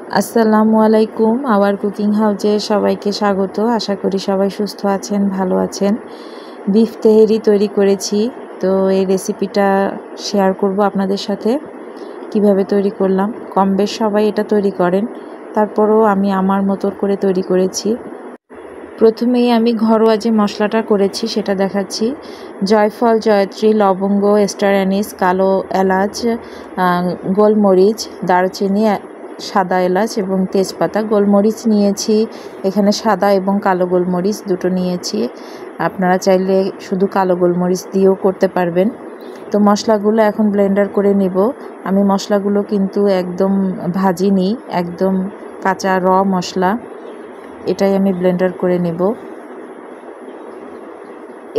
আসসালামু আলাইকুম। Hour cooking হাউজে সবাইকে স্বাগত। আশা করি সবাই সুস্থ আছেন, ভালো আছেন। বিফ তেহেরি তৈরি করেছি, তো এই রেসিপিটা শেয়ার করব আপনাদের সাথে। কিভাবে তৈরি করলাম, কম বেশ সবাই এটা তৈরি করেন, তারপরেও আমি আমার মতো করে তৈরি করেছি। প্রথমেই আমি ঘরোয়া যে মশলাটা করেছি সেটা দেখাচ্ছি। জয়ফল, জয়ত্রী, লবঙ্গ, স্টার অ্যানিস, কালো এলাচ, গোলমরিচ, দারচিনি, সাদা এলাচ এবং তেজপাতা। গোলমরিচ নিয়েছি এখানে, সাদা এবং কালো গোলমরিচ দুটো নিয়েছি। আপনারা চাইলে শুধু কালো গোলমরিচ দিয়েও করতে পারবেন। তো মশলাগুলো এখন ব্লেন্ডার করে নিব। আমি মশলাগুলো কিন্তু একদম ভাজিনি, একদম কাঁচা র মশলা, এটাই আমি ব্লেন্ডার করে নেব।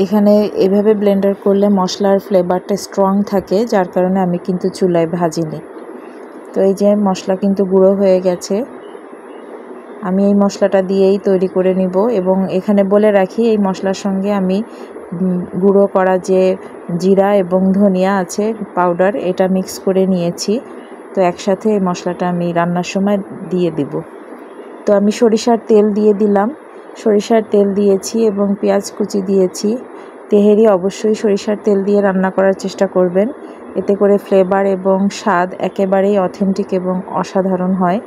এখানে এভাবে ব্লেন্ডার করলে মশলার ফ্লেভারটা স্ট্রং থাকে, যার কারণে আমি কিন্তু চুলায় ভাজিনি। তো এই যে মশলা কিন্তু গুঁড়ো হয়ে গেছে, আমি এই মশলাটা দিয়েই তৈরি করে নিব। এবং এখানে বলে রাখি, এই মশলার সঙ্গে আমি গুঁড়ো করা যে জিরা এবং ধনিয়া আছে পাউডার, এটা মিক্স করে নিয়েছি। তো একসাথে এই মশলাটা আমি রান্নার সময় দিয়ে দিব। তো আমি সরিষার তেল দিয়ে দিলাম, সরিষার তেল দিয়েছি এবং পেঁয়াজ কুচি দিয়েছি। তেহেরি অবশ্যই সরিষার তেল দিয়ে রান্না করার চেষ্টা করবেন, এতে করে ফ্লেভার এবং স্বাদ একেবারেই অথেন্টিক এবং অসাধারণ হয়।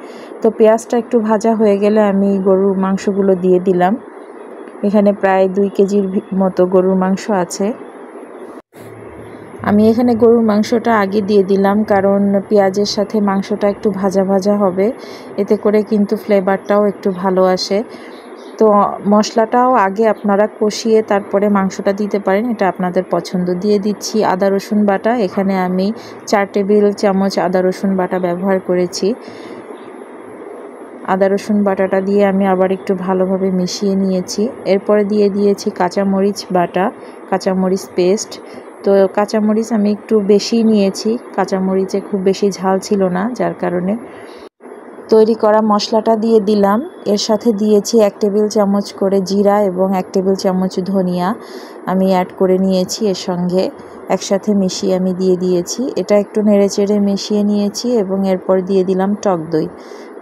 তো পেঁয়াজটা একটু ভাজা হয়ে গেলে আমি গরুর মাংসগুলো দিয়ে দিলাম। এখানে প্রায় 2 কেজির মতো গরুর মাংস আছে। আমি এখানে গরুর মাংসটা আগে দিয়ে দিলাম, কারণ পেঁয়াজের সাথে মাংসটা একটু ভাজা ভাজা হবে, এতে করে কিন্তু ফ্লেভারটাও একটু ভালো আসে। তো মশলাটাও আগে আপনারা কষিয়ে তারপরে মাংসটা দিতে পারেন, এটা আপনাদের পছন্দ। দিয়ে দিচ্ছি আদা রসুন বাটা। এখানে আমি 4 টেবিল চামচ আদা রসুন বাটা ব্যবহার করেছি। আদা রসুন বাটাটা দিয়ে আমি আবার একটু ভালোভাবে মিশিয়ে নিয়েছি। এরপরে দিয়ে দিয়েছি কাঁচামরিচ বাটা, কাঁচামরিচ পেস্ট। তো কাঁচামরিচ আমি একটু বেশি নিয়েছি, কাঁচামরিচে খুব বেশি ঝাল ছিল না, যার কারণে। তৈরি করা মশলাটা দিয়ে দিলাম। এর সাথে দিয়েছি 1 টেবিল চামচ করে জিরা এবং 1 টেবিল চামচ ধনিয়া আমি অ্যাড করে নিয়েছি, এর সঙ্গে একসাথে মিশিয়ে আমি দিয়ে দিয়েছি। এটা একটু নেড়েচেড়ে মিশিয়ে নিয়েছি এবং এরপর দিয়ে দিলাম টক দই।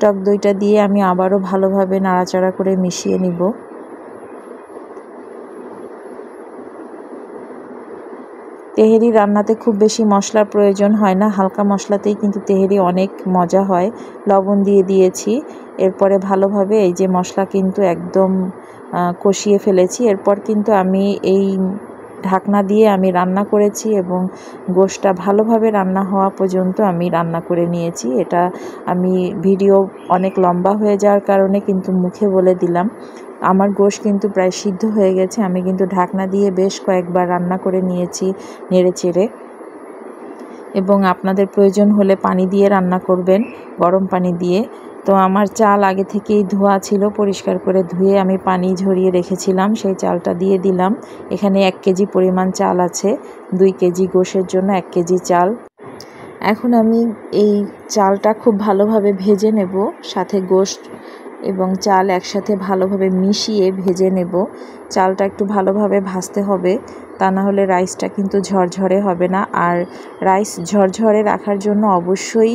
টক দইটা দিয়ে আমি আবারও ভালোভাবে নাড়াচাড়া করে মিশিয়ে নিব। তেহেরি রান্নাতে খুব বেশি মশলার প্রয়োজন হয় না, হালকা মশলাতেই কিন্তু তেহেরি অনেক মজা হয়। লবণ দিয়ে দিয়েছি। এরপরে ভালোভাবে এই যে মশলা কিন্তু একদম কষিয়ে ফেলেছি। এরপর কিন্তু আমি এই ঢাকনা দিয়ে আমি রান্না করেছি এবং গোশটা ভালোভাবে রান্না হওয়া পর্যন্ত আমি রান্না করে নিয়েছি। এটা আমি ভিডিও অনেক লম্বা হয়ে যাওয়ার কারণে কিন্তু মুখে বলে দিলাম। আমার গোশ কিন্তু প্রায় সিদ্ধ হয়ে গেছে। আমি কিন্তু ঢাকনা দিয়ে বেশ কয়েকবার রান্না করে নিয়েছি নেড়েচেড়ে। এবং আপনাদের প্রয়োজন হলে পানি দিয়ে রান্না করবেন, গরম পানি দিয়ে। তো আমার চাল আগে থেকেই ধোয়া ছিল, পরিষ্কার করে ধুয়ে আমি পানি ঝরিয়ে রেখেছিলাম, সেই চালটা দিয়ে দিলাম। এখানে 1 কেজি পরিমাণ চাল আছে, 2 কেজি গোশের জন্য 1 কেজি চাল। এখন আমি এই চালটা খুব ভালোভাবে ভেজে নেব, সাথে গোশত এবং চাল একসাথে ভালোভাবে মিশিয়ে ভেজে নেব। চালটা একটু ভালোভাবে ভাজতে হবে, তা না হলে রাইসটা কিন্তু ঝরঝরে হবে না। আর রাইস ঝরঝরে রাখার জন্য অবশ্যই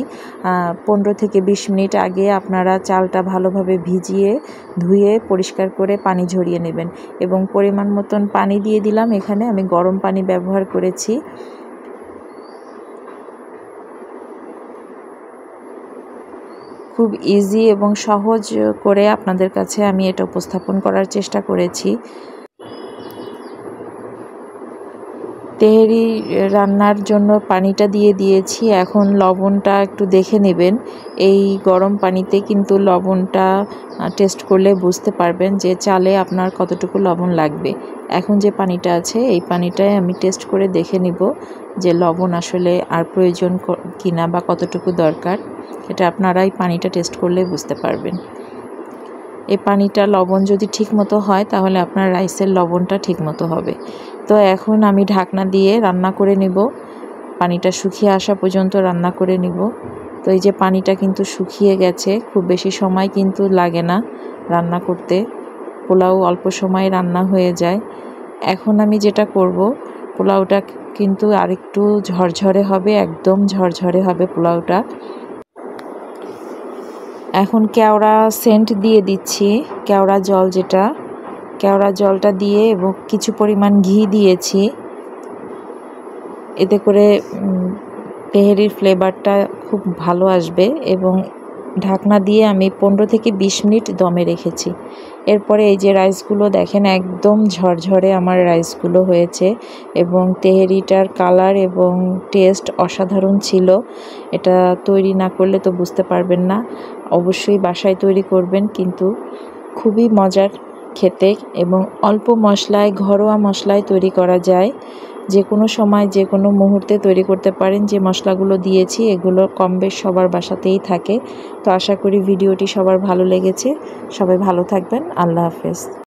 15 থেকে 20 মিনিট আগে আপনারা চালটা ভালোভাবে ভিজিয়ে ধুয়ে পরিষ্কার করে পানি ঝরিয়ে নেবেন। এবং পরিমাণ মতন পানি দিয়ে দিলাম। এখানে আমি গরম পানি ব্যবহার করেছি। খুব ইজি এবং সহজ করে আপনাদের কাছে আমি এটা উপস্থাপন করার চেষ্টা করেছি। তেহেরি রান্নার জন্য পানিটা দিয়ে দিয়েছি। এখন লবণটা একটু দেখে নেবেন। এই গরম পানিতে কিন্তু লবণটা টেস্ট করলে বুঝতে পারবেন যে চালে আপনার কতটুকু লবণ লাগবে। এখন যে পানিটা আছে এই পানিটায় আমি টেস্ট করে দেখে নিব যে লবণ আসলে আর প্রয়োজন কিনা বা কতটুকু দরকার। এটা আপনারা এই পানিটা টেস্ট করলে বুঝতে পারবেন। এই পানিটা লবণ যদি ঠিক মতো হয় তাহলে আপনার রাইসের লবণটা ঠিক মতো হবে। তো এখন আমি ঢাকনা দিয়ে রান্না করে নিব, পানিটা শুকিয়ে আসা পর্যন্ত রান্না করে নিব। তো এই যে পানিটা কিন্তু শুকিয়ে গেছে, খুব বেশি সময় কিন্তু লাগে না রান্না করতে, পোলাও অল্প সময়ে রান্না হয়ে যায়। এখন আমি যেটা করব, পোলাওটা কিন্তু আরেকটু ঝরঝরে হবে, একদম ঝরঝরে হবে পোলাওটা। এখন কেওড়া সেন্ট দিয়ে দিচ্ছি, কেওড়া জল যেটা, কেওড়া জলটা দিয়ে এবং কিছু পরিমাণ ঘি দিয়েছি। এতে করে তেহেরির ফ্লেভারটা খুব ভালো আসবে। এবং ঢাকনা দিয়ে আমি 15 থেকে 20 মিনিট দমে রেখেছি। এরপরে এই যে রাইসগুলো দেখেন একদম ঝরঝরে আমার রাইসগুলো হয়েছে এবং তেহেরিটার কালার এবং টেস্ট অসাধারণ ছিল। এটা তৈরি না করলে তো বুঝতে পারবেন না, অবশ্যই বাসায় তৈরি করবেন, কিন্তু খুবই মজার খেতে এবং অল্প মশলায়, ঘরোয়া মশলায় তৈরি করা যায়। যে কোনো সময় যে কোনো মুহূর্তে তৈরি করতে পারেন। যে মশলাগুলো দিয়েছি এগুলো কম বেশ সবার বাসাতেই থাকে। তো আশা করি ভিডিওটি সবার ভালো লেগেছে। সবাই ভালো থাকবেন। আল্লাহ হাফেজ।